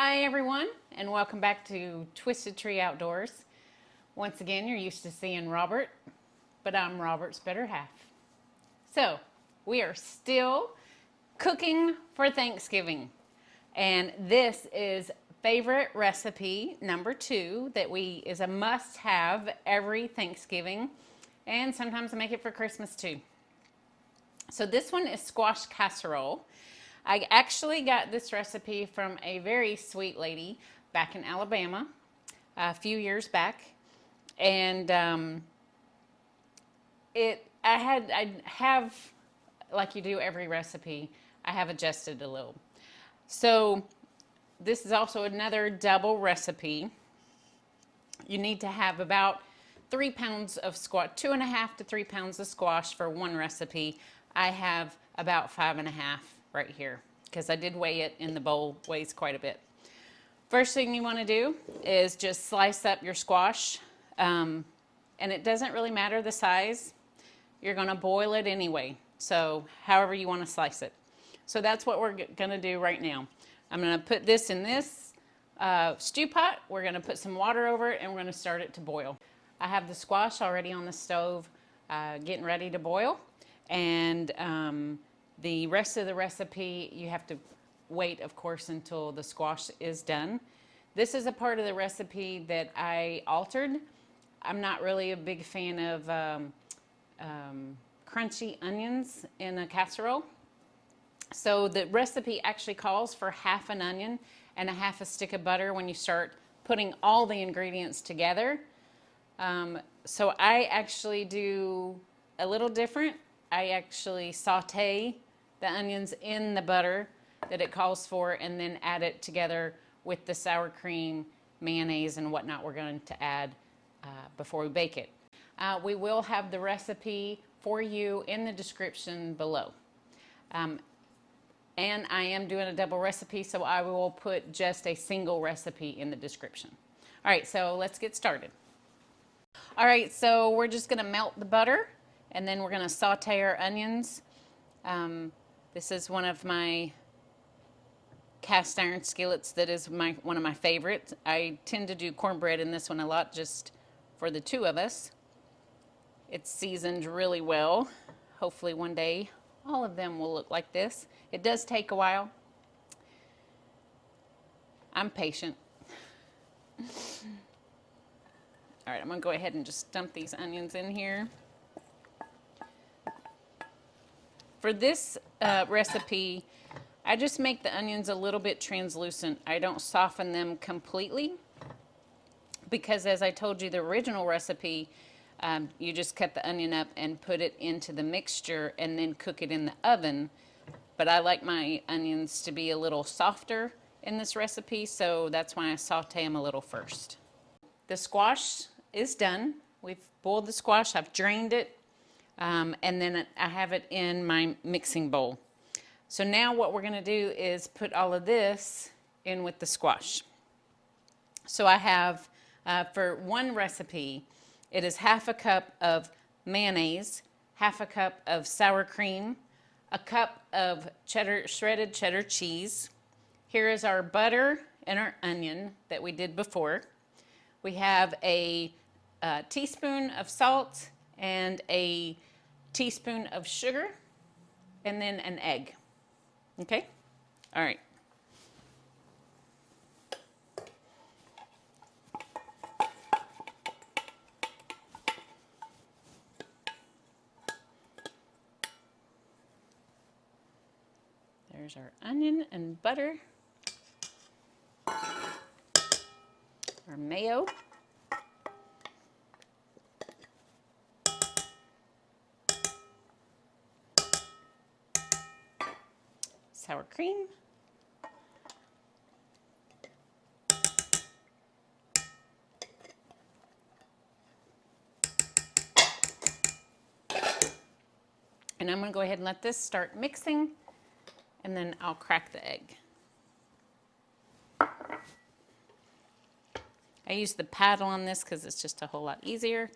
Hi everyone, and welcome back to Twisted Tree Outdoors. Once again, you're used to seeing Robert, but I'm Robert's better half. So, we are still cooking for Thanksgiving, and this is favorite recipe number 2 that is a must-have every Thanksgiving, and sometimes I make it for Christmas too. So this one is squash casserole. I actually got this recipe from a very sweet lady back in Alabama a few years back, and I have, like you do every recipe, I have adjusted a little. So this is also another double recipe. You need to have about 3 pounds of squash, 2.5 to 3 pounds of squash for one recipe. I have about 5.5 right here because I did weigh it in the bowl, weighs quite a bit. First thing you want to do is just slice up your squash, and it doesn't really matter the size. You're going to boil it anyway, so however you want to slice it. So that's what we're going to do right now. I'm going to put this in this stew pot. We're going to put some water over it, and we're going to start it to boil. I have the squash already on the stove getting ready to boil, and the rest of the recipe, you have to wait, of course, until the squash is done. This is a part of the recipe that I altered. I'm not really a big fan of crunchy onions in a casserole. So the recipe actually calls for half an onion and a half a stick of butter when you start putting all the ingredients together. So I actually do a little different. I actually saute the onions in the butter that it calls for and then add it together with the sour cream, mayonnaise, and whatnot we're going to add before we bake it. We will have the recipe for you in the description below. And I am doing a double recipe, so I will put just a single recipe in the description. All right, so let's get started. All right, so we're just going to melt the butter, and then we're going to saute our onions. This is one of my cast iron skillets that is one of my favorites. I tend to do cornbread in this one a lot just for the two of us. It's seasoned really well. Hopefully one day all of them will look like this. It does take a while. I'm patient. All right, I'm going to go ahead and just dump these onions in here. For this recipe, I just make the onions a little bit translucent. I don't soften them completely because, as I told you, the original recipe, you just cut the onion up and put it into the mixture and then cook it in the oven. But I like my onions to be a little softer in this recipe, so that's why I saute them a little first. The squash is done. We've boiled the squash. I've drained it. And then I have it in my mixing bowl. So now what we're going to do is put all of this in with the squash. So I have, for one recipe, it is half a cup of mayonnaise, half a cup of sour cream, a cup of shredded cheddar cheese. Here is our butter and our onion that we did before. We have a teaspoon of salt and a teaspoon of sugar, and then an egg. Okay? All right. There's our onion and butter, our mayo, sour cream, and I'm going to go ahead and let this start mixing, and then I'll crack the egg. I use the paddle on this because it's just a whole lot easier.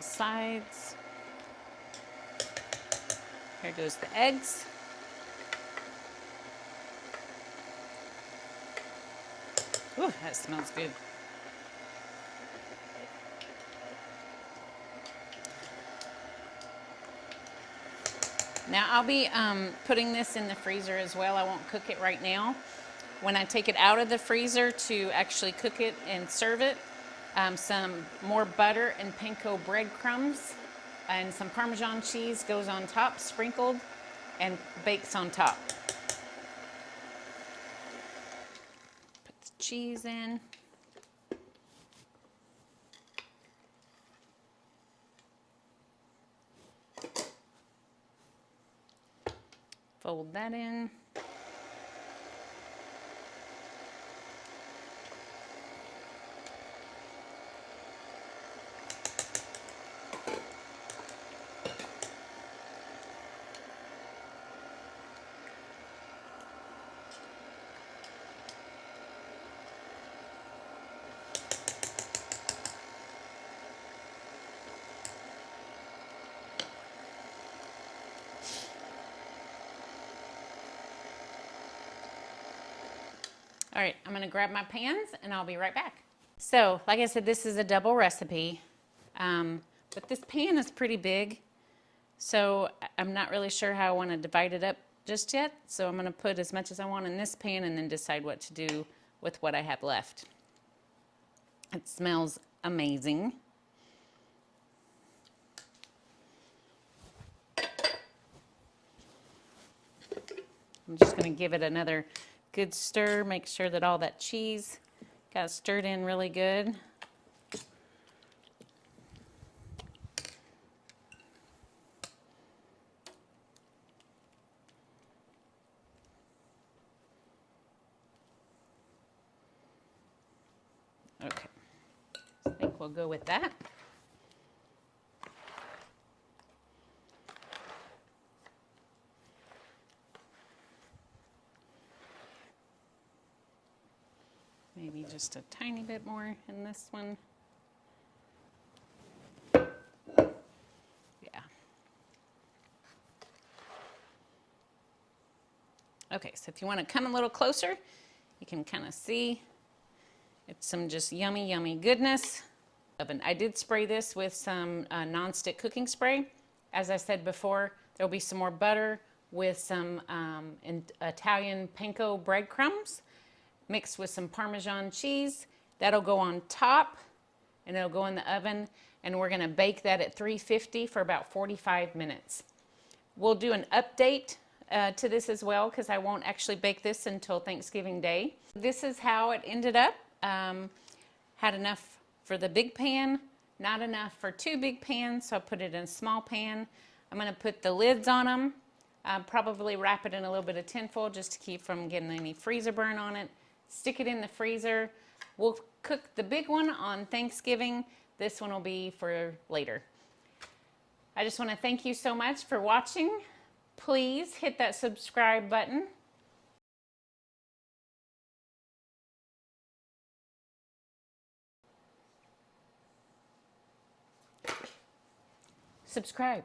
Sides. Here goes the eggs. Ooh, that smells good. Now I'll be putting this in the freezer as well. I won't cook it right now. When I take it out of the freezer to actually cook it and serve it, some more butter and panko breadcrumbs and some Parmesan cheese goes on top, sprinkled, and bakes on top. Put the cheese in. Fold that in. All right, I'm gonna grab my pans and I'll be right back. So, like I said, this is a double recipe, but this pan is pretty big, so I'm not really sure how I wanna divide it up just yet. So I'm gonna put as much as I want in this pan and then decide what to do with what I have left. It smells amazing. I'm just gonna give it another good stir, make sure that all that cheese got stirred in really good. Okay, I think we'll go with that. Maybe just a tiny bit more in this one. Yeah. Okay, so if you want to come a little closer, you can kind of see it's some just yummy, yummy goodness. I did spray this with some non-stick cooking spray. As I said before, there'll be some more butter with some Italian panko breadcrumbs, mixed with some Parmesan cheese. That'll go on top and it'll go in the oven, and we're gonna bake that at 350 for about 45 minutes. We'll do an update to this as well because I won't actually bake this until Thanksgiving Day. This is how it ended up. Had enough for the big pan, not enough for 2 big pans, so I put it in a small pan. I'm gonna put the lids on them, probably wrap it in a little bit of tinfoil just to keep from getting any freezer burn on it. Stick it in the freezer. We'll cook the big one on Thanksgiving. This one will be for later. I just want to thank you so much for watching. Please hit that subscribe button. Subscribe.